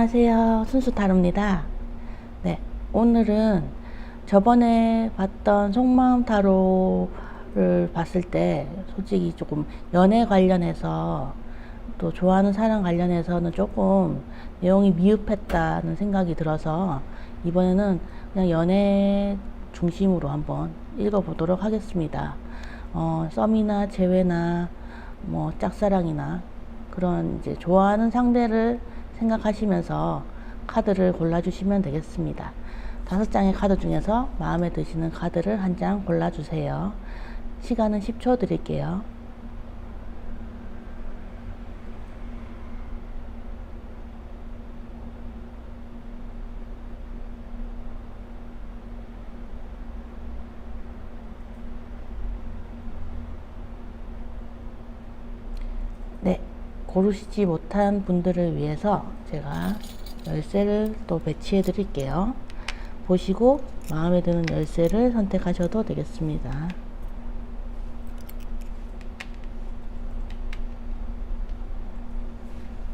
안녕하세요. 순수타로입니다. 네, 오늘은 저번에 봤던 속마음 타로를 봤을 때 솔직히 조금 연애 관련해서 또 좋아하는 사람 관련해서는 조금 내용이 미흡했다는 생각이 들어서 이번에는 그냥 연애 중심으로 한번 읽어보도록 하겠습니다. 썸이나 재회나 뭐 짝사랑이나 그런 이제 좋아하는 상대를 생각하시면서 카드를 골라주시면 되겠습니다. 5장의 카드 중에서 마음에 드시는 카드를 한 장 골라주세요. 시간은 10초 드릴게요. 네, 고르시지 못한 분들을 위해서 제가 열쇠를 또 배치해 드릴게요. 보시고 마음에 드는 열쇠를 선택하셔도 되겠습니다.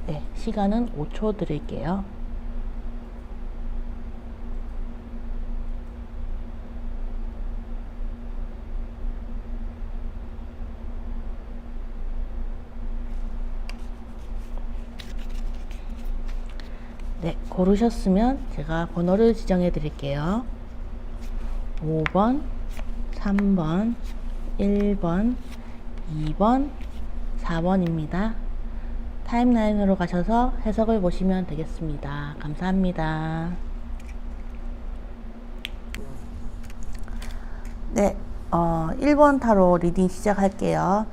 네, 시간은 5초 드릴게요. 네, 고르셨으면 제가 번호를 지정해 드릴게요. 5번, 3번, 1번, 2번, 4번입니다. 타임라인으로 가셔서 해석을 보시면 되겠습니다. 감사합니다. 네, 1번 타로 리딩 시작할게요.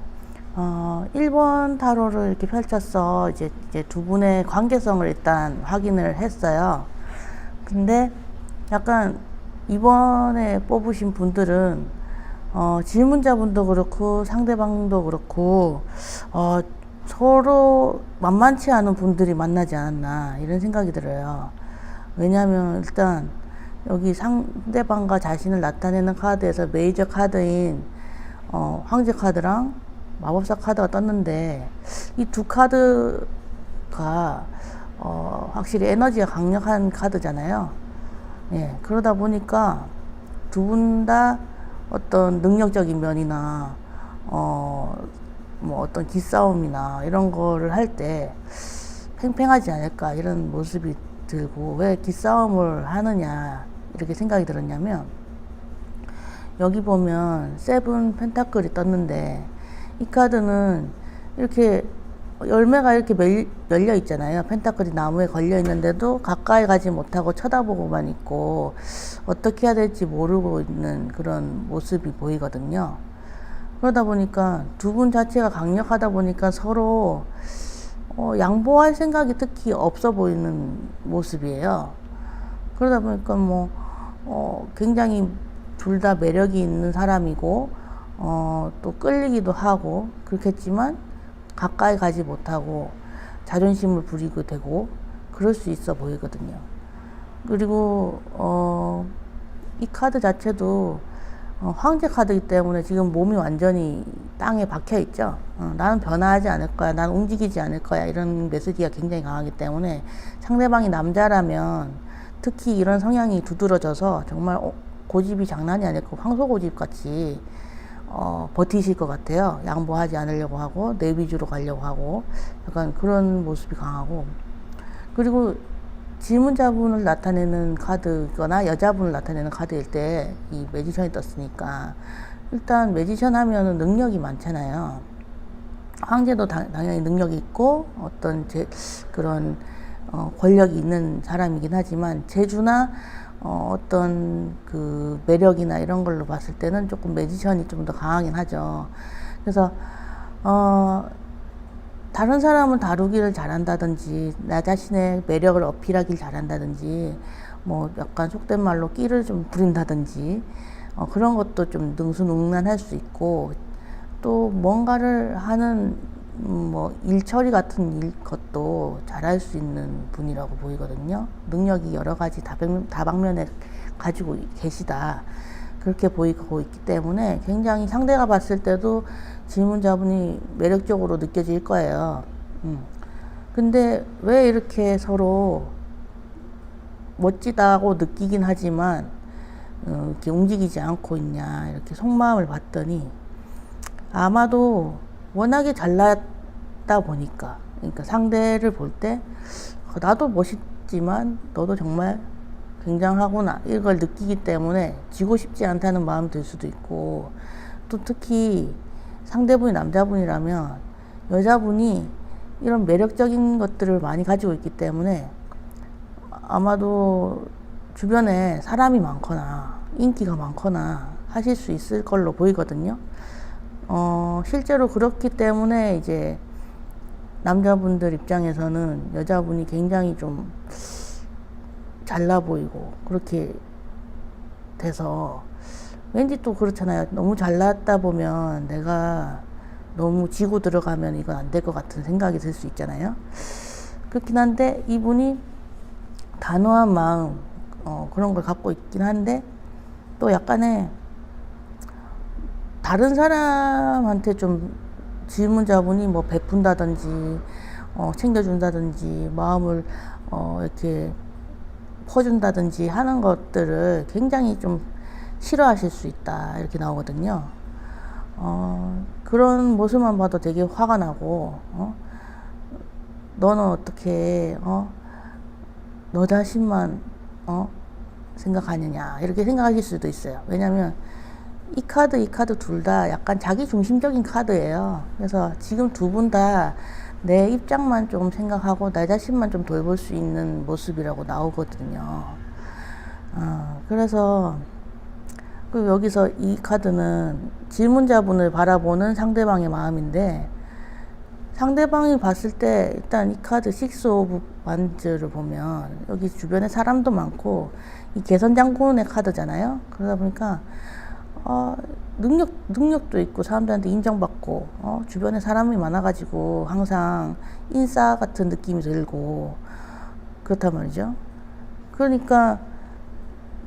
1번 타로를 이렇게 펼쳐서 이제 두 분의 관계성을 일단 확인을 했어요. 근데 약간 이번에 뽑으신 분들은 질문자분도 그렇고 상대방도 그렇고 서로 만만치 않은 분들이 만나지 않았나 이런 생각이 들어요. 왜냐하면 일단 여기 상대방과 자신을 나타내는 카드에서 메이저 카드인 황제 카드랑 마법사 카드가 떴는데 이 두 카드가 확실히 에너지가 강력한 카드잖아요. 예, 그러다 보니까 두 분 다 어떤 능력적인 면이나 뭐 어떤 기싸움이나 이런 거를 할 때 팽팽하지 않을까 이런 모습이 들고, 왜 기싸움을 하느냐 이렇게 생각이 들었냐면, 여기 보면 세븐 펜타클이 떴는데 이 카드는 이렇게 열매가 이렇게 열려 있잖아요. 펜타클이 나무에 걸려 있는데도 가까이 가지 못하고 쳐다보고만 있고 어떻게 해야 될지 모르고 있는 그런 모습이 보이거든요. 그러다 보니까 두 분 자체가 강력하다 보니까 서로 양보할 생각이 특히 없어 보이는 모습이에요. 그러다 보니까 굉장히 둘 다 매력이 있는 사람이고 또 끌리기도 하고 그렇겠지만 가까이 가지 못하고 자존심을 부리게 되고 그럴 수 있어 보이거든요. 그리고 이 카드 자체도 황제 카드이기 때문에 지금 몸이 완전히 땅에 박혀 있죠. 나는 변화하지 않을 거야, 난 움직이지 않을 거야, 이런 메시지가 굉장히 강하기 때문에 상대방이 남자라면 특히 이런 성향이 두드러져서 정말 고집이 장난이 아니고 황소고집 같이 버티실 것 같아요. 양보하지 않으려고 하고 내 위주로 가려고 하고 약간 그런 모습이 강하고, 그리고 질문자분을 나타내는 카드거나 여자분을 나타내는 카드일 때 이 매지션이 떴으니까, 일단 매지션 하면은 능력이 많잖아요. 황제도 당연히 능력이 있고 어떤 그런 권력이 있는 사람이긴 하지만 재주나 어떤 그 매력이나 이런 걸로 봤을 때는 조금 매지션이 좀 더 강하긴 하죠. 그래서 다른 사람을 다루기를 잘한다든지 나 자신의 매력을 어필하길 잘한다든지 뭐 약간 속된 말로 끼를 좀 부린다든지 그런 것도 좀 능수능란할 수 있고, 또 뭔가를 하는 뭐 일처리 같은 것도 잘할 수 있는 분이라고 보이거든요. 능력이 여러 가지 다방면에 가지고 계시다, 그렇게 보이고 있기 때문에 굉장히 상대가 봤을 때도 질문자분이 매력적으로 느껴질 거예요. 근데 왜 이렇게 서로 멋지다고 느끼긴 하지만 이렇게 움직이지 않고 있냐 이렇게 속마음을 봤더니 아마도 워낙에 잘났다 보니까, 그러니까 상대를 볼 때 나도 멋있지만 너도 정말 굉장하구나 이걸 느끼기 때문에 지고 싶지 않다는 마음이 들 수도 있고, 또 특히 상대분이 남자분이라면 여자분이 이런 매력적인 것들을 많이 가지고 있기 때문에 아마도 주변에 사람이 많거나 인기가 많거나 하실 수 있을 걸로 보이거든요. 실제로 그렇기 때문에 이제 남자분들 입장에서는 여자분이 굉장히 좀 잘나 보이고 그렇게 돼서, 왠지 또 그렇잖아요. 너무 잘났다 보면 내가 너무 지고 들어가면 이건 안 될 것 같은 생각이 들 수 있잖아요. 그렇긴 한데 이분이 단호한 마음, 그런 걸 갖고 있긴 한데 또 약간의 다른 사람한테 좀 질문자분이 뭐 베푼다든지 챙겨준다든지 마음을 이렇게 퍼준다든지 하는 것들을 굉장히 좀 싫어하실 수 있다 이렇게 나오거든요. 그런 모습만 봐도 되게 화가 나고, 너는 어떻게 너 자신만 생각하느냐 이렇게 생각하실 수도 있어요. 왜냐면 이 카드 둘 다 약간 자기 중심적인 카드예요. 그래서 지금 두 분 다 내 입장만 좀 생각하고 나 자신만 좀 돌볼 수 있는 모습이라고 나오거든요. 그래서 여기서 이 카드는 질문자분을 바라보는 상대방의 마음인데, 상대방이 봤을 때 일단 이 카드 식스 오브 완즈를 보면 여기 주변에 사람도 많고 이 개선장군의 카드잖아요. 그러다 보니까 능력도 있고 사람들한테 인정받고 주변에 사람이 많아가지고 항상 인싸 같은 느낌이 들고 그렇단 말이죠. 그러니까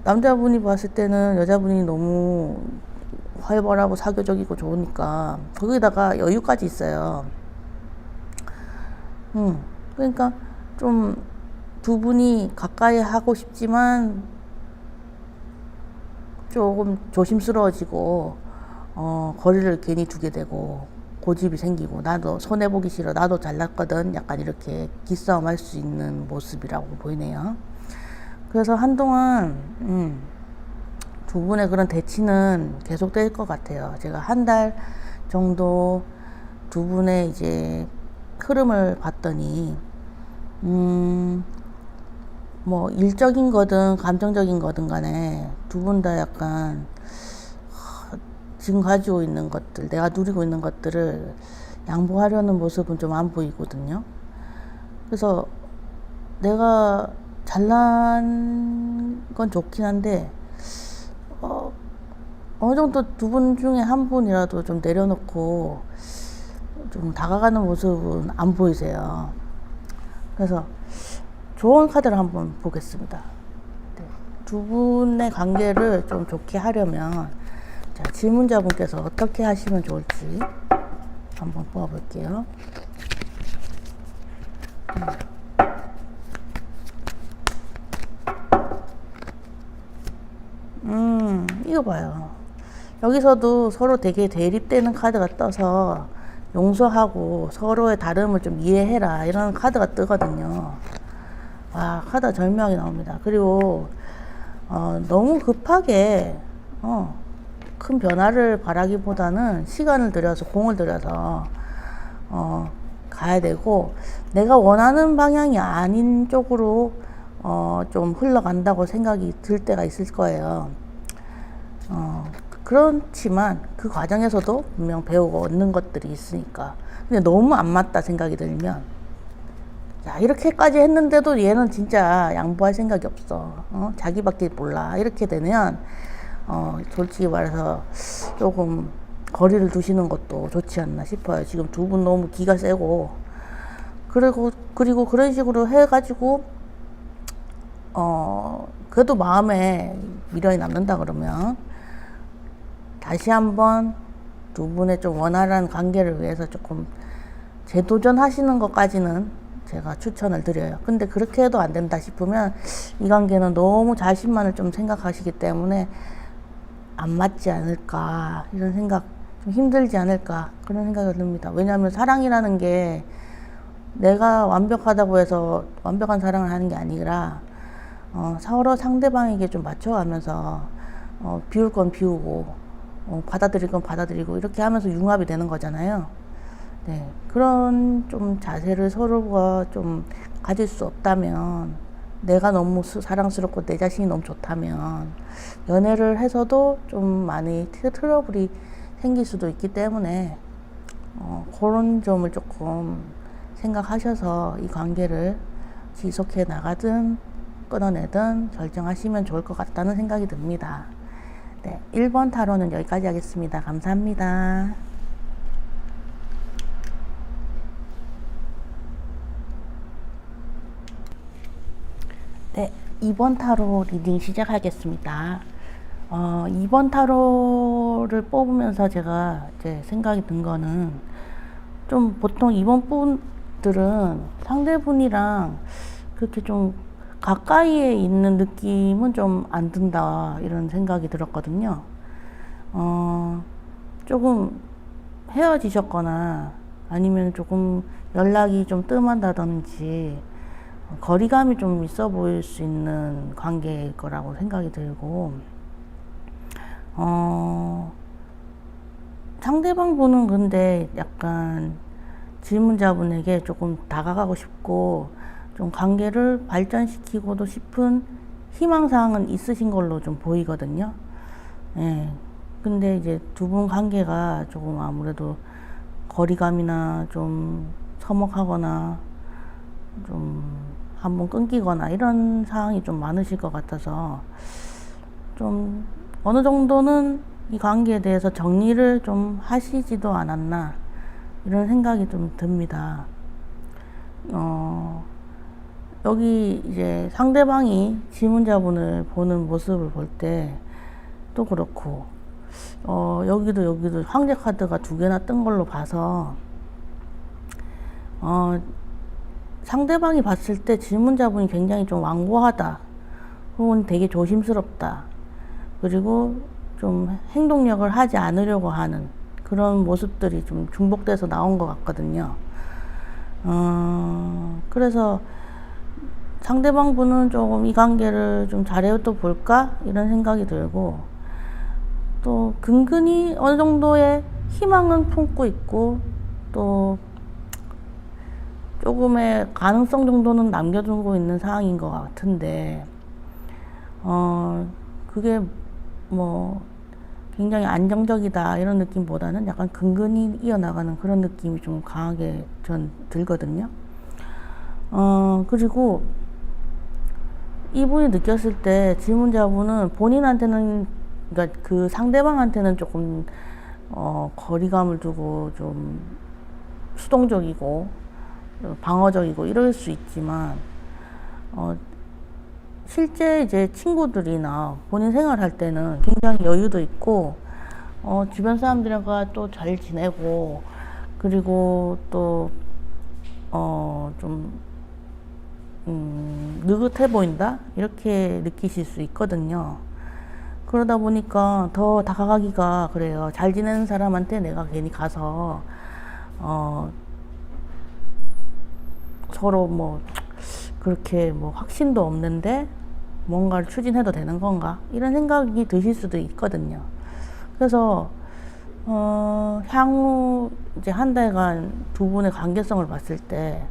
남자분이 봤을 때는 여자분이 너무 활발하고 사교적이고 좋으니까 거기다가 여유까지 있어요. 그러니까 좀 두 분이 가까이 하고 싶지만 조금 조심스러워지고 거리를 괜히 두게 되고 고집이 생기고, 나도 손해보기 싫어, 나도 잘났거든, 약간 이렇게 기싸움 할 수 있는 모습이라고 보이네요. 그래서 한동안 두 분의 그런 대치는 계속될 것 같아요. 제가 한 달 정도 두 분의 이제 흐름을 봤더니 뭐 일적인 거든 감정적인 거든 간에 두 분 다 약간 지금 가지고 있는 것들, 내가 누리고 있는 것들을 양보하려는 모습은 좀 안 보이거든요. 그래서 내가 잘난 건 좋긴 한데 어느 정도 두 분 중에 한 분이라도 좀 내려놓고 좀 다가가는 모습은 안 보이세요. 그래서 좋은 카드를 한번 보겠습니다. 네. 두 분의 관계를 좀 좋게 하려면, 자, 질문자분께서 어떻게 하시면 좋을지 한번 뽑아볼게요. 이거 봐요. 여기서도 서로 되게 대립되는 카드가 떠서 용서하고 서로의 다름을 좀 이해해라 이런 카드가 뜨거든요. 와, 카드가 절묘하게 나옵니다. 그리고 너무 급하게 큰 변화를 바라기보다는 시간을 들여서 공을 들여서 가야 되고, 내가 원하는 방향이 아닌 쪽으로 좀 흘러간다고 생각이 들 때가 있을 거예요. 그렇지만 그 과정에서도 분명 배우고 얻는 것들이 있으니까. 근데 너무 안 맞다 생각이 들면, 야, 이렇게까지 했는데도 얘는 진짜 양보할 생각이 없어. 자기밖에 몰라. 이렇게 되면 솔직히 말해서 조금 거리를 두시는 것도 좋지 않나 싶어요. 지금 두 분 너무 기가 세고, 그리고 그런 식으로 해가지고 그래도 마음에 미련이 남는다 그러면 다시 한번 두 분의 좀 원활한 관계를 위해서 조금 재도전하시는 것까지는 제가 추천을 드려요. 근데 그렇게 해도 안 된다 싶으면 이 관계는 너무 자신만을 좀 생각하시기 때문에 안 맞지 않을까 이런 생각, 좀 힘들지 않을까 그런 생각이 듭니다. 왜냐하면 사랑이라는 게 내가 완벽하다고 해서 완벽한 사랑을 하는 게 아니라 서로 상대방에게 좀 맞춰가면서 비울 건 비우고 받아들일 건 받아들이고 이렇게 하면서 융합이 되는 거잖아요. 네, 그런 좀 자세를 서로가 좀 가질 수 없다면, 내가 너무 사랑스럽고 내 자신이 너무 좋다면 연애를 해서도 좀 많이 트러블이 생길 수도 있기 때문에 그런 점을 조금 생각하셔서 이 관계를 지속해 나가든 끊어내든 결정하시면 좋을 것 같다는 생각이 듭니다. 네, 1번 타로는 여기까지 하겠습니다. 감사합니다. 네, 2번 타로 리딩 시작하겠습니다. 2번 타로를 뽑으면서 제가 이제 생각이 든 거는, 좀 보통 2번 분들은 상대분이랑 그렇게 좀 가까이에 있는 느낌은 좀 안 든다 이런 생각이 들었거든요. 조금 헤어지셨거나 아니면 조금 연락이 좀 뜸한다든지 거리감이 좀 있어 보일 수 있는 관계일 거라고 생각이 들고, 상대방 분은 근데 약간 질문자분에게 조금 다가가고 싶고 좀 관계를 발전시키고도 싶은 희망사항은 있으신 걸로 좀 보이거든요. 예. 근데 이제 두 분 관계가 조금 아무래도 거리감이나 좀 서먹하거나 좀 한번 끊기거나 이런 상황이 좀 많으실 것 같아서, 좀 어느 정도는 이 관계에 대해서 정리를 좀 하시지도 않았나 이런 생각이 좀 듭니다. 여기 이제 상대방이 질문자분을 보는 모습을 볼 때 또 그렇고, 여기도 황제 카드가 2개나 뜬 걸로 봐서, 상대방이 봤을 때 질문자분이 굉장히 좀 완고하다, 혹은 되게 조심스럽다, 그리고 좀 행동력을 하지 않으려고 하는 그런 모습들이 좀 중복돼서 나온 것 같거든요. 그래서 상대방 분은 조금 이 관계를 좀 잘해도 볼까 이런 생각이 들고, 또 근근히 어느 정도의 희망은 품고 있고 또 조금의 가능성 정도는 남겨두고 있는 상황인 것 같은데, 그게 뭐 굉장히 안정적이다 이런 느낌보다는 약간 근근히 이어나가는 그런 느낌이 좀 강하게 전 들거든요. 그리고 이분이 느꼈을 때 질문자분은 본인한테는, 그러니까 그 상대방한테는 조금 거리감을 두고 좀 수동적이고 방어적이고 이럴 수 있지만, 실제 이제 친구들이나 본인 생활할 때는 굉장히 여유도 있고, 주변 사람들과 또 잘 지내고, 그리고 또 좀 느긋해 보인다 이렇게 느끼실 수 있거든요. 그러다 보니까 더 다가가기가 그래요. 잘 지내는 사람한테 내가 괜히 가서 서로 뭐 그렇게 뭐 확신도 없는데 뭔가를 추진해도 되는 건가 이런 생각이 드실 수도 있거든요. 그래서 향후 이제 한 달간 두 분의 관계성을 봤을 때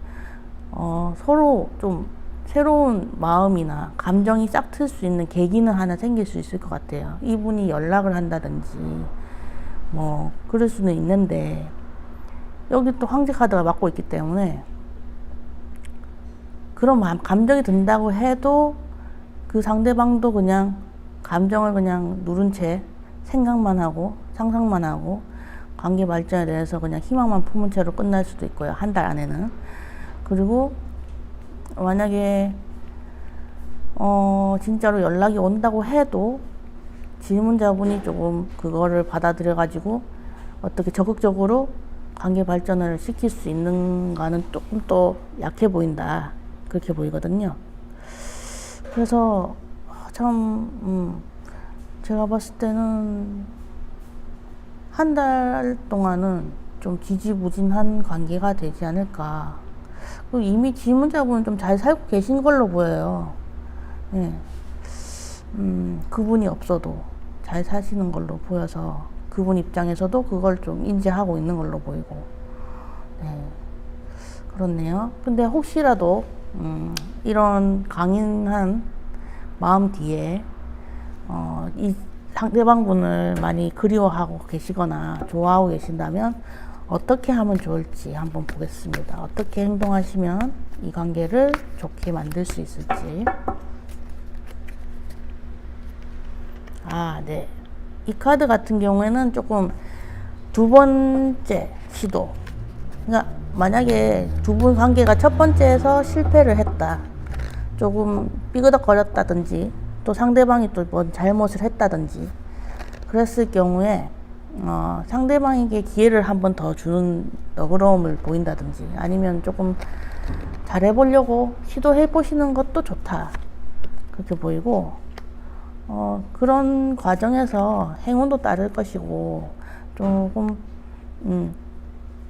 서로 좀 새로운 마음이나 감정이 싹 틀 수 있는 계기는 하나 생길 수 있을 것 같아요. 이분이 연락을 한다든지 뭐 그럴 수는 있는데, 여기 또 황제 카드가 맞고 있기 때문에 그런 감정이 든다고 해도 그 상대방도 그냥 감정을 그냥 누른 채 생각만 하고 상상만 하고 관계 발전에 대해서 그냥 희망만 품은 채로 끝날 수도 있고요. 한 달 안에는. 그리고 만약에 진짜로 연락이 온다고 해도 질문자분이 조금 그거를 받아들여 가지고 어떻게 적극적으로 관계 발전을 시킬 수 있는가는 조금 더 약해 보인다. 그렇게 보이거든요. 그래서 참 제가 봤을 때는 한 달 동안은 좀 지지부진한 관계가 되지 않을까. 그리고 이미 질문자분은 좀 잘 살고 계신 걸로 보여요. 예. 그분이 없어도 잘 사시는 걸로 보여서 그분 입장에서도 그걸 좀 인지하고 있는 걸로 보이고. 네. 그렇네요. 근데 혹시라도 이런 강인한 마음 뒤에 이 상대방분을 많이 그리워하고 계시거나 좋아하고 계신다면 어떻게 하면 좋을지 한번 보겠습니다. 어떻게 행동하시면 이 관계를 좋게 만들 수 있을지. 네. 이 카드 같은 경우에는 조금 두 번째 시도. 그러니까 만약에 두 분 관계가 첫 번째에서 실패를 했다. 조금 삐그덕거렸다든지 또 상대방이 또 뭔 잘못을 했다든지 그랬을 경우에 상대방에게 기회를 한 번 더 주는 너그러움을 보인다든지 아니면 조금 잘해보려고 시도해보시는 것도 좋다. 그렇게 보이고 그런 과정에서 행운도 따를 것이고 조금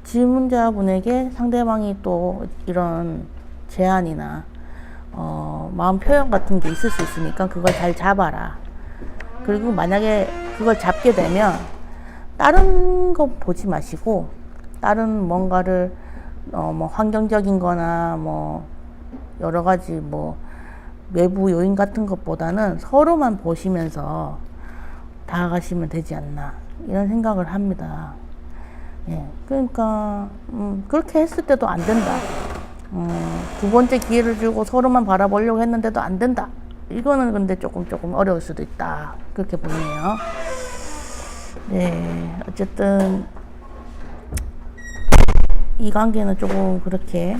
질문자분에게 상대방이 또 이런 제안이나 마음 표현 같은 게 있을 수 있으니까 그걸 잘 잡아라. 그리고 만약에 그걸 잡게 되면 다른 거 보지 마시고 다른 뭔가를 뭐 환경적인 거나 뭐 여러 가지 뭐 외부 요인 같은 것보다는 서로만 보시면서 다가가시면 되지 않나 이런 생각을 합니다. 예, 그러니까 그렇게 했을 때도 안 된다. 두 번째 기회를 주고 서로만 바라보려고 했는데도 안 된다. 이거는 근데 조금 어려울 수도 있다. 그렇게 보이네요. 네, 어쨌든 이 관계는 조금 그렇게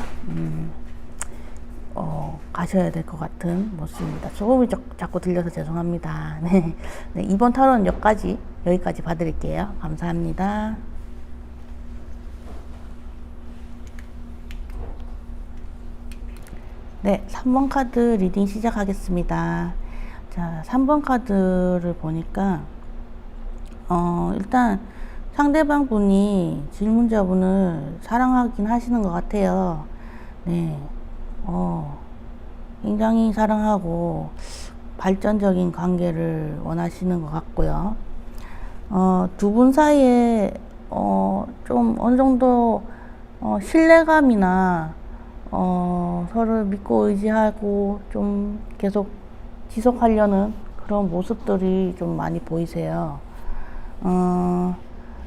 가셔야 될 것 같은 모습입니다. 소음이 자꾸 들려서 죄송합니다. 네, 이번 타로는 여기까지 봐드릴게요. 감사합니다. 네, 3번 카드 리딩 시작하겠습니다. 자, 3번 카드를 보니까 일단 상대방 분이 질문자분을 사랑하긴 하시는 것 같아요. 네, 굉장히 사랑하고 발전적인 관계를 원하시는 것 같고요. 두 분 사이에 좀 어느 정도 신뢰감이나 서로를 믿고 의지하고 좀 계속 지속하려는 그런 모습들이 좀 많이 보이세요.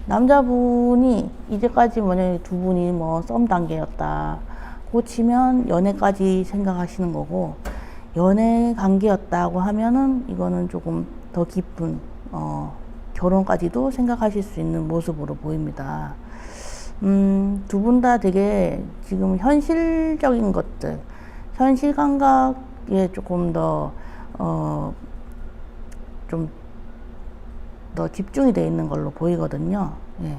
남자분이 이제까지 만약에 두 분이 뭐 썸 단계였다 고 치면 연애까지 생각하시는 거고, 연애 관계였다고 하면은 이거는 조금 더 깊은 결혼까지도 생각하실 수 있는 모습으로 보입니다. 두 분 다 되게 지금 현실적인 것들, 현실 감각에 조금 더 좀 더 집중이 되어 있는 걸로 보이거든요. 예.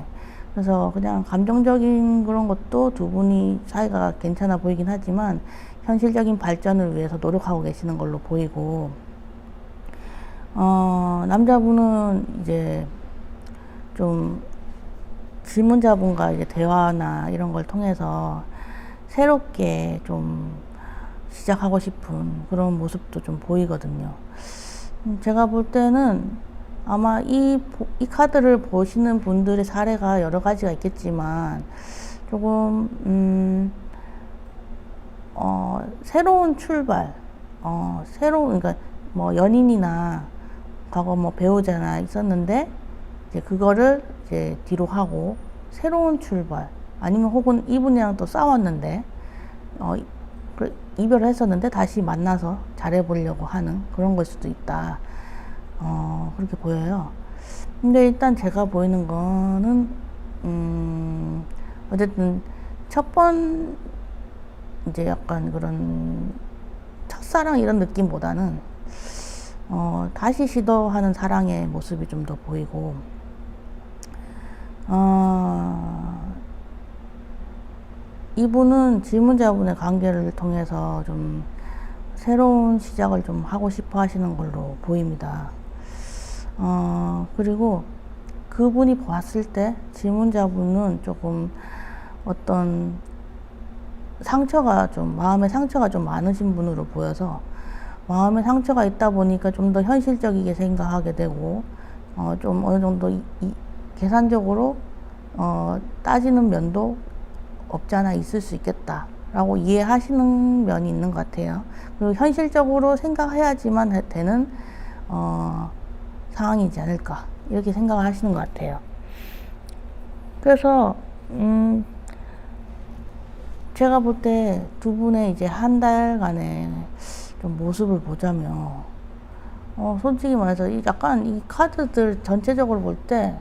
그래서 그냥 감정적인 그런 것도 두 분이 사이가 괜찮아 보이긴 하지만 현실적인 발전을 위해서 노력하고 계시는 걸로 보이고, 남자분은 이제 좀 질문자분과 이제 대화나 이런 걸 통해서 새롭게 좀 시작하고 싶은 그런 모습도 좀 보이거든요. 제가 볼 때는 아마 이 카드를 보시는 분들의 사례가 여러 가지가 있겠지만 조금 새로운 출발, 그러니까 뭐 연인이나 과거 뭐 배우자나 있었는데 이제 그거를 이제 뒤로 하고 새로운 출발, 아니면 혹은 이분이랑 또 싸웠는데 이별을 했었는데 다시 만나서 잘해보려고 하는 그런 걸 수도 있다. 그렇게 보여요. 근데 일단 제가 보이는 거는 어쨌든 이제 약간 그런 첫사랑 이런 느낌보다는 다시 시도하는 사랑의 모습이 좀 더 보이고, 이분은 질문자분의 관계를 통해서 좀 새로운 시작을 좀 하고 싶어 하시는 걸로 보입니다. 그리고 그분이 봤을 때 질문자분은 조금 어떤 마음의 상처가 좀 많으신 분으로 보여서, 마음의 상처가 있다 보니까 좀 더 현실적이게 생각하게 되고, 좀 어느 정도 계산적으로, 따지는 면도 없지 않아 있을 수 있겠다라고 이해하시는 면이 있는 것 같아요. 그리고 현실적으로 생각해야지만 되는, 상황이지 않을까, 이렇게 생각을 하시는 것 같아요. 그래서, 제가 볼 때 두 분의 이제 한 달간의 좀 모습을 보자면, 솔직히 말해서 약간 이 카드들 전체적으로 볼 때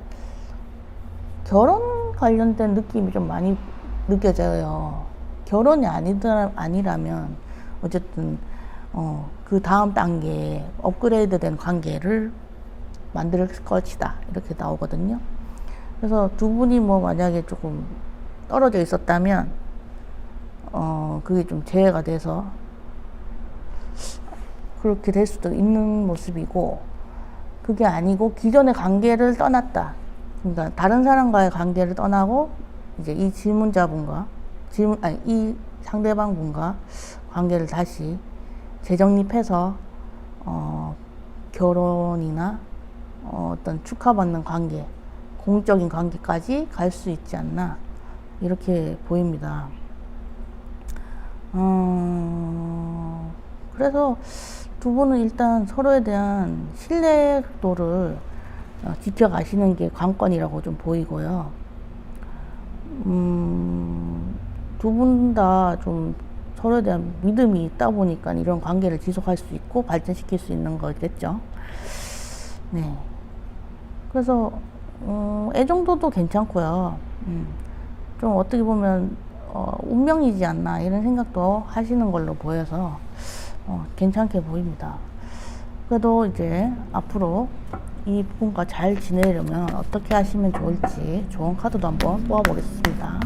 결혼 관련된 느낌이 좀 많이 느껴져요. 결혼이 아니라면 어쨌든 그 다음 단계에 업그레이드 된 관계를 만들 것이다, 이렇게 나오거든요. 그래서 두 분이 뭐 만약에 조금 떨어져 있었다면 그게 좀 재해가 돼서 그렇게 될 수도 있는 모습이고, 그게 아니고 기존의 관계를 떠났다, 그러니까 다른 사람과의 관계를 떠나고 이제 이 질문자분과 이 상대방분과 관계를 다시 재정립해서 결혼이나 어떤 축하받는 관계, 공적인 관계까지 갈 수 있지 않나, 이렇게 보입니다. 그래서 두 분은 일단 서로에 대한 신뢰도를 지켜가시는 게 관건이라고 좀 보이고요. 두 분 다 좀 서로에 대한 믿음이 있다 보니까 이런 관계를 지속할 수 있고 발전시킬 수 있는 거겠죠. 네. 그래서 애정도도 괜찮고요. 좀 어떻게 보면 운명이지 않나, 이런 생각도 하시는 걸로 보여서 괜찮게 보입니다. 그래도 이제 앞으로 이 부분과 잘 지내려면 어떻게 하시면 좋을지 좋은 카드도 한번 뽑아보겠습니다.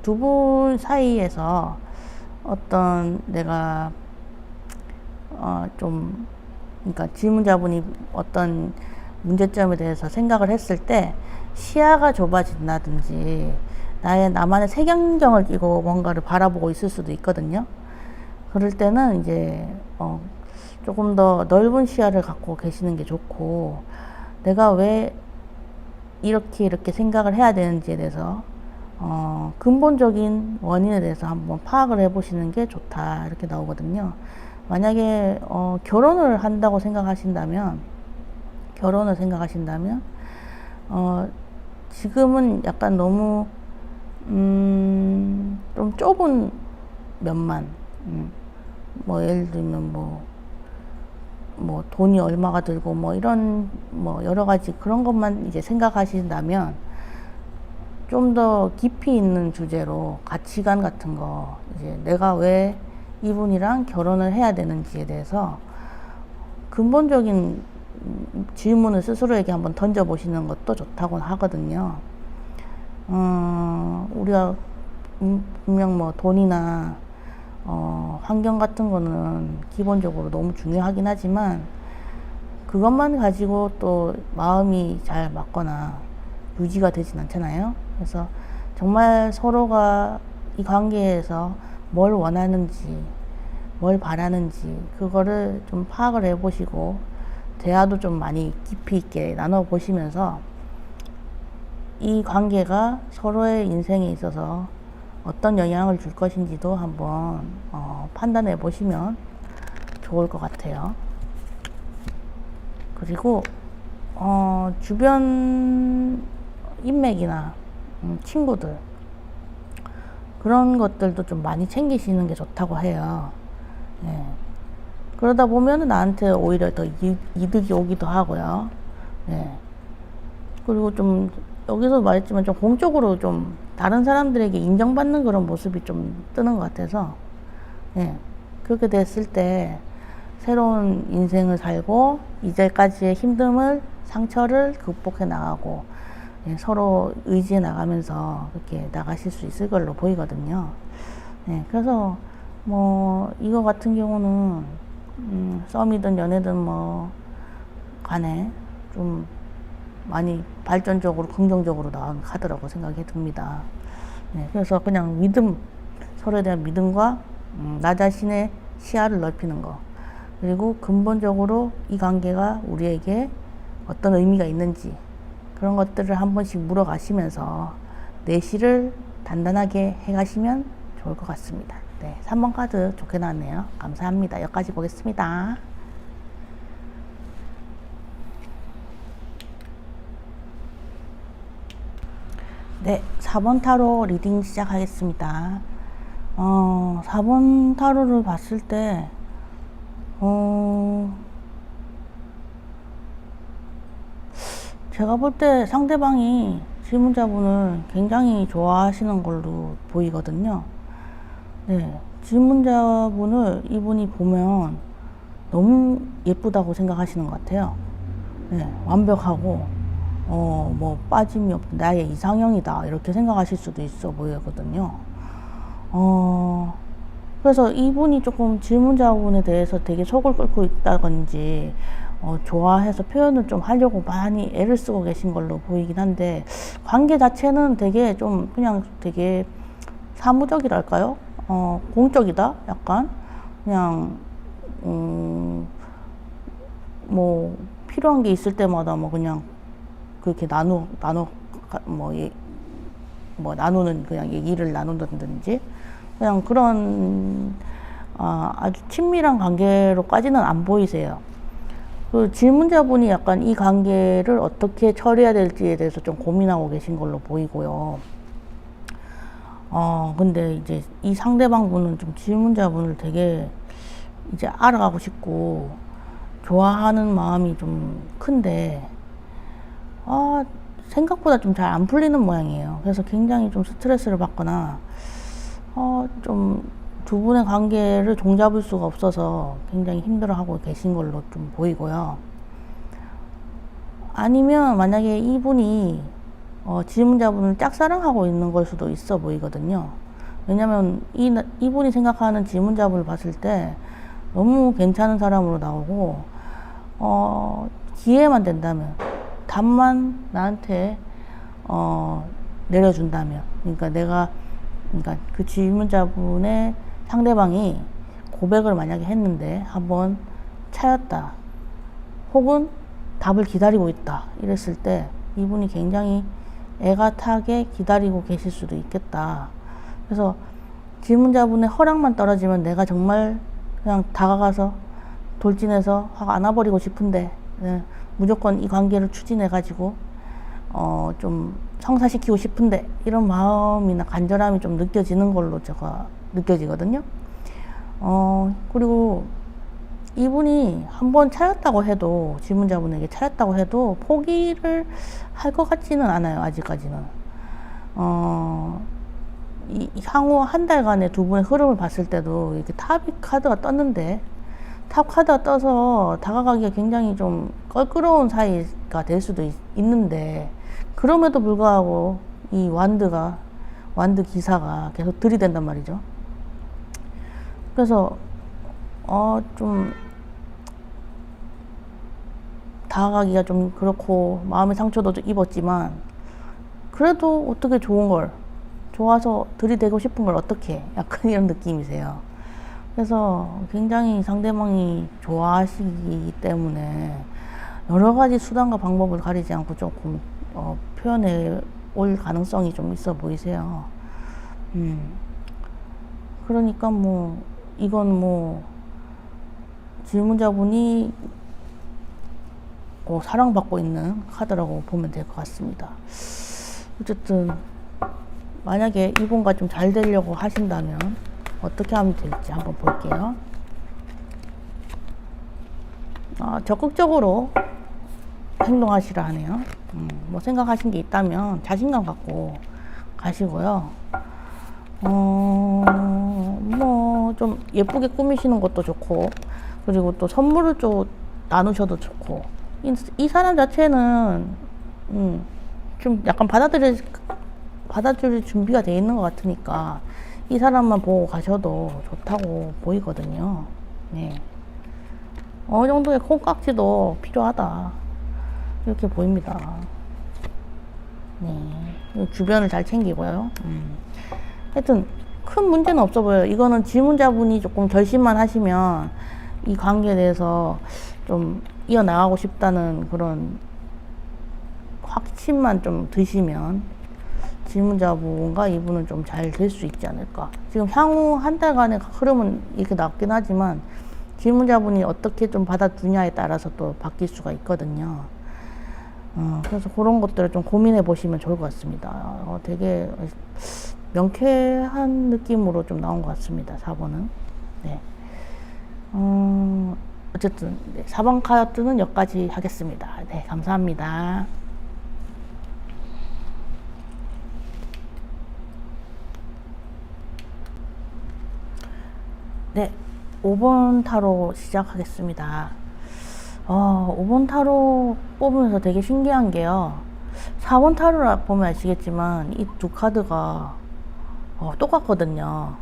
두 분 사이에서 어떤 내가 그러니까 질문자분이 어떤 문제점에 대해서 생각을 했을 때 시야가 좁아진다든지 나만의 색안경을 끼고 뭔가를 바라보고 있을 수도 있거든요. 그럴 때는 이제 조금 더 넓은 시야를 갖고 계시는 게 좋고, 내가 왜 이렇게 생각을 해야 되는지에 대해서 근본적인 원인에 대해서 한번 파악을 해보시는 게 좋다, 이렇게 나오거든요. 만약에 결혼을 생각하신다면 지금은 약간 너무 좀 좁은 면만, 뭐 예를 들면 뭐 돈이 얼마가 들고 뭐 이런 뭐 여러 가지 그런 것만 이제 생각하신다면, 좀 더 깊이 있는 주제로 가치관 같은 거, 이제 내가 왜 이분이랑 결혼을 해야 되는지에 대해서 근본적인 질문을 스스로에게 한번 던져보시는 것도 좋다고 하거든요. 우리가 분명 뭐 돈이나 환경 같은 거는 기본적으로 너무 중요하긴 하지만, 그것만 가지고 또 마음이 잘 맞거나 유지가 되진 않잖아요. 그래서 정말 서로가 이 관계에서 뭘 원하는지, 뭘 바라는지, 그거를 좀 파악을 해보시고 대화도 좀 많이 깊이 있게 나눠보시면서 이 관계가 서로의 인생에 있어서 어떤 영향을 줄 것인지도 한번 판단해 보시면 좋을 것 같아요. 그리고 주변 인맥이나 친구들, 그런 것들도 좀 많이 챙기시는 게 좋다고 해요. 예. 그러다 보면 나한테 오히려 더 이득이 오기도 하고요. 예. 그리고 좀 여기서 말했지만 좀 공적으로 좀 다른 사람들에게 인정받는 그런 모습이 좀 뜨는 것 같아서, 예, 그렇게 됐을 때 새로운 인생을 살고 이제까지의 힘듦을 상처를 극복해 나가고, 예, 서로 의지해 나가면서 그렇게 나가실 수 있을 걸로 보이거든요. 예, 그래서 뭐 이거 같은 경우는 썸이든 연애든 뭐 간에 좀 많이 발전적으로 긍정적으로 나온 카드라고 생각이 듭니다. 네, 그래서 그냥 믿음, 서로에 대한 믿음과 나 자신의 시야를 넓히는 거, 그리고 근본적으로 이 관계가 우리에게 어떤 의미가 있는지 그런 것들을 한 번씩 물어가시면서 내실을 단단하게 해가시면 좋을 것 같습니다. 네, 3번 카드 좋게 나왔네요. 감사합니다. 여기까지 보겠습니다. 네, 4번 타로 리딩 시작하겠습니다. 4번 타로를 봤을 때, 제가 볼 때 상대방이 질문자분을 굉장히 좋아하시는 걸로 보이거든요. 네, 질문자분을 이분이 보면 너무 예쁘다고 생각하시는 것 같아요. 네, 완벽하고, 뭐, 빠짐이 없는 나의 이상형이다. 이렇게 생각하실 수도 있어 보이거든요. 그래서 이분이 조금 질문자분에 대해서 되게 속을 끓고 있다든지, 좋아해서 표현을 좀 하려고 많이 애를 쓰고 계신 걸로 보이긴 한데, 관계 자체는 되게 좀 그냥 되게 사무적이랄까요? 공적이다? 약간? 그냥, 뭐, 필요한 게 있을 때마다 뭐 그냥 그렇게 나누는 그냥 얘기를 나눈다든지, 그냥 그런, 아주 친밀한 관계로까지는 안 보이세요. 그 질문자분이 약간 이 관계를 어떻게 처리해야 될지에 대해서 좀 고민하고 계신 걸로 보이고요. 근데 이제 이 상대방 분은 좀 질문자분을 되게 이제 알아가고 싶고 좋아하는 마음이 좀 큰데, 생각보다 좀 잘 안 풀리는 모양이에요. 그래서 굉장히 좀 스트레스를 받거나, 좀 두 분의 관계를 종잡을 수가 없어서 굉장히 힘들어하고 계신 걸로 좀 보이고요. 아니면 만약에 이분이 질문자분을 짝사랑하고 있는 걸 수도 있어 보이거든요. 왜냐면 이분이 생각하는 질문자분을 봤을 때 너무 괜찮은 사람으로 나오고, 기회만 된다면, 답만 나한테 내려준다면, 그러니까 그 질문자분의 상대방이 고백을 만약에 했는데 한번 차였다, 혹은 답을 기다리고 있다 이랬을 때 이분이 굉장히 애가 타게 기다리고 계실 수도 있겠다. 그래서 질문자분의 허락만 떨어지면 내가 정말 그냥 다가가서 돌진해서 확 안아버리고 싶은데, 무조건 이 관계를 추진해 가지고 좀 성사시키고 싶은데, 이런 마음이나 간절함이 좀 느껴지는 걸로 제가 느껴지거든요. 그리고 이분이 한번 차였다고 해도, 질문자분에게 차였다고 해도 포기를 할 것 같지는 않아요. 아직까지는. 향후 한 달간의 두 분의 흐름을 봤을 때도 이렇게 탑 카드가 떴는데, 탑 카드가 떠서 다가가기가 굉장히 좀 껄끄러운 사이가 될 수도 있는데, 그럼에도 불구하고 이 완드 기사가 계속 들이댄단 말이죠. 그래서 좀 다가가기가 좀 그렇고 마음의 상처도 좀 입었지만, 그래도 어떻게 좋은 걸, 좋아서 들이대고 싶은 걸 어떻게, 약간 이런 느낌이세요. 그래서 굉장히 상대방이 좋아하시기 때문에 여러 가지 수단과 방법을 가리지 않고 조금 표현해 올 가능성이 좀 있어 보이세요. 그러니까 뭐 이건 뭐 질문자분이 사랑받고 있는 카드라고 보면 될 것 같습니다. 어쨌든 만약에 이분과 좀 잘 되려고 하신다면 어떻게 하면 될지 한번 볼게요. 적극적으로 행동하시라 하네요. 뭐 생각하신 게 있다면 자신감 갖고 가시고요. 뭐 좀 예쁘게 꾸미시는 것도 좋고, 그리고 또 선물을 좀 나누셔도 좋고, 이 사람 자체는 좀 약간 받아들일 준비가 돼 있는 것 같으니까 이 사람만 보고 가셔도 좋다고 보이거든요. 네. 어느 정도의 콩깍지도 필요하다 이렇게 보입니다. 네. 주변을 잘 챙기고요. 하여튼 큰 문제는 없어 보여요. 이거는 질문자분이 조금 결심만 하시면 이 관계에 대해서 좀 이어나가고 싶다는 그런 확신만 좀 드시면 질문자분과 이분은 좀 잘 될 수 있지 않을까. 지금 향후 한 달간의 흐름은 이렇게 나왔긴 하지만 질문자분이 어떻게 좀 받아주냐에 따라서 또 바뀔 수가 있거든요. 그래서 그런 것들을 좀 고민해 보시면 좋을 것 같습니다. 되게 명쾌한 느낌으로 좀 나온 것 같습니다. 4번은. 네. 어쨌든 네, 4번 카드는 여기까지 하겠습니다. 네, 감사합니다. 네, 5번 타로 시작하겠습니다. 5번 타로 뽑으면서 되게 신기한 게요. 4번 타로라 보면 아시겠지만 이 두 카드가 똑같거든요.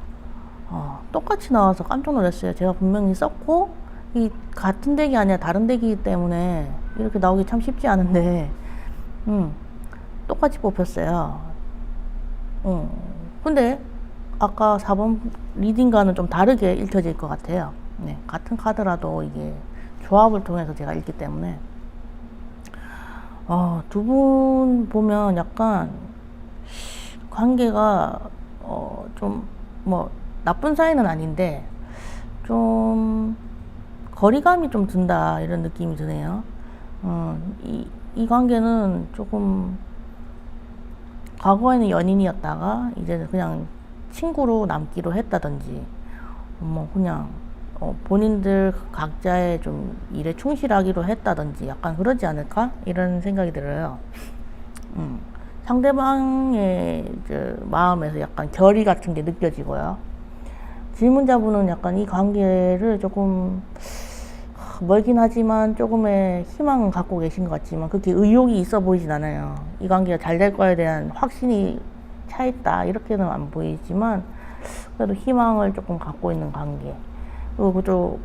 똑같이 나와서 깜짝 놀랐어요. 제가 분명히 썼고 이 같은 덱이 아니라 다른 덱이기 때문에 이렇게 나오기 참 쉽지 않은데 똑같이 뽑혔어요. 근데 아까 4번 리딩과는 좀 다르게 읽혀질 것 같아요. 네, 같은 카드라도 이게 조합을 통해서 제가 읽기 때문에 두 분 보면 약간 관계가 좀 뭐 나쁜 사이는 아닌데 좀 거리감이 좀 든다 이런 느낌이 드네요. 이 관계는 조금 과거에는 연인이었다가 이제는 그냥 친구로 남기로 했다든지 뭐 그냥 본인들 각자의 좀 일에 충실하기로 했다든지 약간 그러지 않을까 이런 생각이 들어요. 상대방의 이제 마음에서 약간 결의 같은 게 느껴지고요. 질문자분은 약간 이 관계를 조금 멀긴 하지만 조금의 희망은 갖고 계신 것 같지만 그렇게 의욕이 있어 보이진 않아요. 이 관계가 잘 될 거에 대한 확신이 차 있다 이렇게는 안 보이지만 그래도 희망을 조금 갖고 있는 관계. 그리고 좀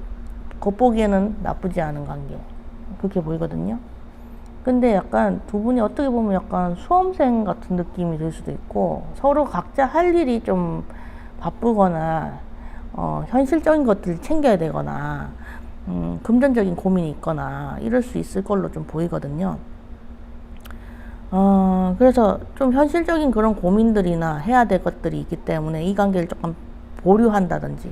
겉보기에는 나쁘지 않은 관계 그렇게 보이거든요. 근데 약간 두 분이 어떻게 보면 약간 수험생 같은 느낌이 들 수도 있고 서로 각자 할 일이 좀 바쁘거나 현실적인 것들을 챙겨야 되거나 금전적인 고민이 있거나 이럴 수 있을 걸로 좀 보이거든요. 그래서 좀 현실적인 그런 고민들이나 해야 될 것들이 있기 때문에 이 관계를 조금 보류한다든지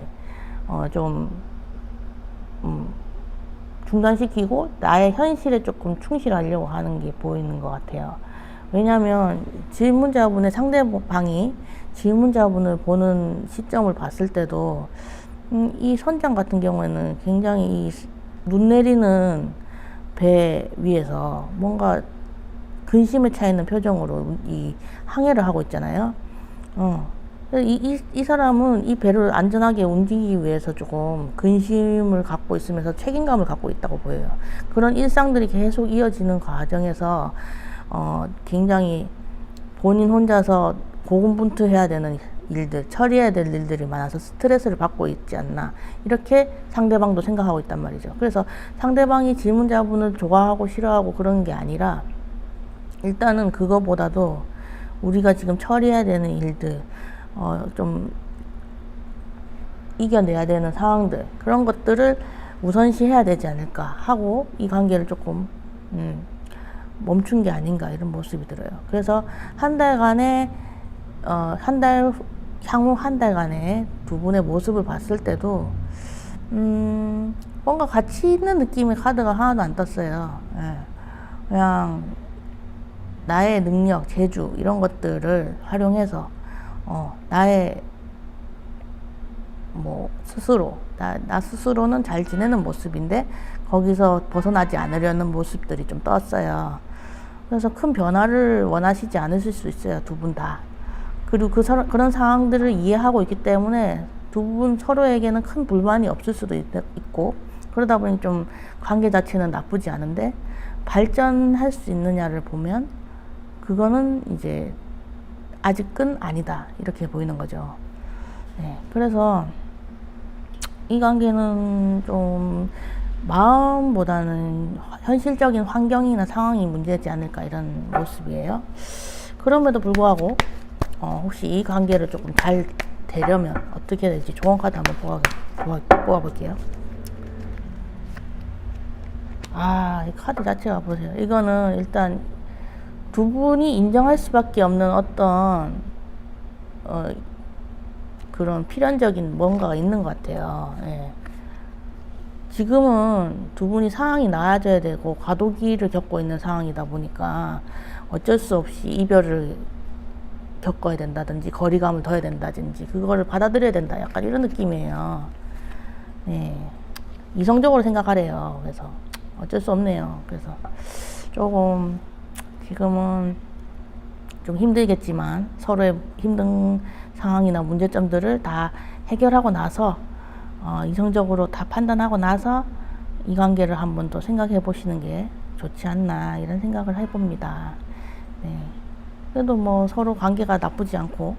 중단시키고 나의 현실에 조금 충실하려고 하는 게 보이는 것 같아요. 왜냐하면 질문자분의 상대방이 질문자분을 보는 시점을 봤을 때도 이 선장 같은 경우에는 굉장히 눈 내리는 배 위에서 뭔가 근심에 차 있는 표정으로 이 항해를 하고 있잖아요. 이 사람은 이 배를 안전하게 움직이기 위해서 조금 근심을 갖고 있으면서 책임감을 갖고 있다고 보여요. 그런 일상들이 계속 이어지는 과정에서 굉장히 본인 혼자서 고군분투해야 되는 일들, 처리해야 될 일들이 많아서 스트레스를 받고 있지 않나 이렇게 상대방도 생각하고 있단 말이죠. 그래서 상대방이 질문자분을 좋아하고 싫어하고 그런 게 아니라 일단은 그거보다도 우리가 지금 처리해야 되는 일들 좀 이겨내야 되는 상황들 그런 것들을 우선시해야 되지 않을까 하고 이 관계를 조금 멈춘 게 아닌가 이런 모습이 들어요. 그래서 한 달간의 향후 한 달간의 두 분의 모습을 봤을 때도 뭔가 같이 있는 느낌의 카드가 하나도 안 떴어요. 예. 그냥 나의 능력, 재주 이런 것들을 활용해서 나의 뭐 스스로 나 스스로는 잘 지내는 모습인데 거기서 벗어나지 않으려는 모습들이 좀 떴어요. 그래서 큰 변화를 원하시지 않으실 수 있어요. 두 분 다. 그리고 그런 상황들을 이해하고 있기 때문에 두 분 서로에게는 큰 불만이 없을 수도 있고, 그러다 보니 좀 관계 자체는 나쁘지 않은데 발전할 수 있느냐를 보면 그거는 이제 아직은 아니다, 이렇게 보이는 거죠. 네, 그래서 이 관계는 좀 마음보다는 현실적인 환경이나 상황이 문제지 않을까, 이런 모습이에요. 그럼에도 불구하고 혹시 이 관계를 조금 잘 되려면 어떻게 될지 조언 카드 한번 뽑아볼게요. 이 카드 자체가 보세요. 이거는 일단 두 분이 인정할 수밖에 없는 어떤 그런 필연적인 뭔가가 있는 것 같아요. 예. 지금은 두 분이 상황이 나아져야 되고 과도기를 겪고 있는 상황이다 보니까 어쩔 수 없이 이별을 겪어야 된다든지 거리감을 둬야 된다든지 그거를 받아들여야 된다, 약간 이런 느낌이에요. 네. 이성적으로 생각하래요. 그래서 어쩔 수 없네요. 그래서 조금 지금은 좀 힘들겠지만 서로의 힘든 상황이나 문제점들을 다 해결하고 나서 이성적으로 다 판단하고 나서 이 관계를 한번 더 생각해 보시는 게 좋지 않나, 이런 생각을 해봅니다. 네. 그래도 뭐 서로 관계가 나쁘지 않고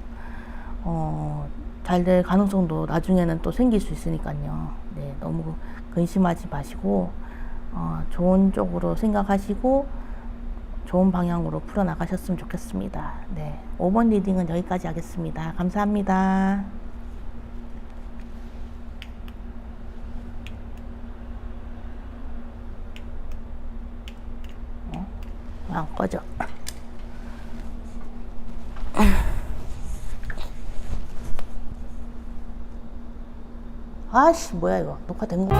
잘 될 가능성도 나중에는 또 생길 수 있으니까요. 네, 너무 근심하지 마시고 좋은 쪽으로 생각하시고 좋은 방향으로 풀어나가셨으면 좋겠습니다. 네, 5번 리딩은 여기까지 하겠습니다. 감사합니다. 안 꺼져. 아씨, 뭐야 이거. 녹화된 거.